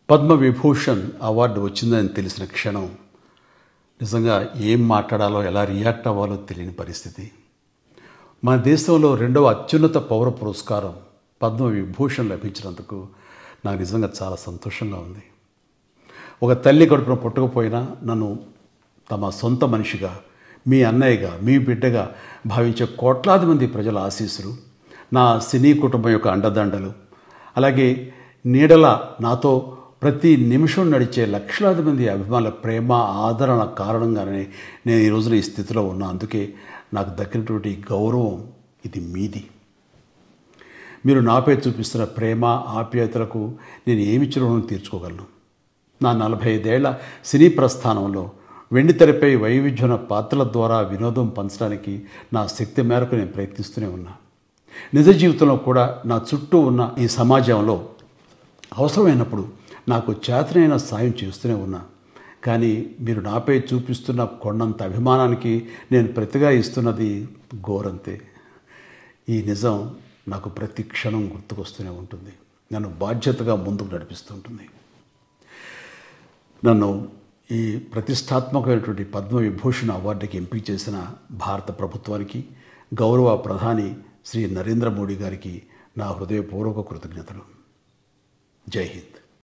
Padma Vibhushan award వచ్చిందని తెలిసిన క్షణం నిజంగా ఏం మాట్లాడాలో ఎలా రియాక్ట్ అవ్వాలో తెలియని పరిస్థితి. మన దేశంలో రెండవ అత్యున్నత పౌర పురస్కారం పద్మవిభూషణ్ లభించినందుకు నాకు నిజంగా చాలా సంతోషంగా ఉంది. ఒక తల్లి కడుపున పుట్టకపోయినా నన్ను తమ సొంత మనిషిగా, మీ అన్నయ్యగా, మీ బిడ్డగా భావించే కోట్లాది మంది ప్రజల ఆశీస్సులు, నా సినీ కుటుంబం యొక్క అండదండలు, అలాగే నీడల నాతో ప్రతి నిమిషం నడిచే లక్షలాది మంది అభిమానుల ప్రేమ, ఆదరణ కారణంగానే నేను ఈ రోజున ఈ స్థితిలో ఉన్నా. అందుకే నాకు దక్కినటువంటి గౌరవం ఇది మీది. మీరు నాపై చూపిస్తున్న ప్రేమ, ఆప్యాయతలకు నేను ఏమి రుణం తీర్చుకోగలను? నా 45 ఏళ్ల సినీ ప్రస్థానంలో వెండితెరపై వైవిధ్యమైన పాత్రల ద్వారా వినోదం పంచడానికి నా శక్తి మేరకు నేను ప్రయత్నిస్తూనే ఉన్నా. నిజ జీవితంలో కూడా నా చుట్టూ ఉన్న ఈ సమాజంలో అవసరమైనప్పుడు నాకు చేతనైన సాయం చేస్తూనే ఉన్నా. కానీ మీరు నాపై చూపిస్తున్న కొండంత అభిమానానికి నేను ప్రతిగా ఇస్తున్నది గోరంతే. ఈ నిజం నాకు ప్రతి క్షణం గుర్తుకొస్తూనే ఉంటుంది, నన్ను బాధ్యతగా ముందుకు నడిపిస్తుంటుంది. నన్ను ఈ ప్రతిష్టాత్మకమైనటువంటి పద్మవిభూషణ్ అవార్డుకి ఎంపిక చేసిన భారత ప్రభుత్వానికి, గౌరవ ప్రధాని శ్రీ నరేంద్ర మోడీ గారికి నా హృదయపూర్వక కృతజ్ఞతలు. జై హింద్.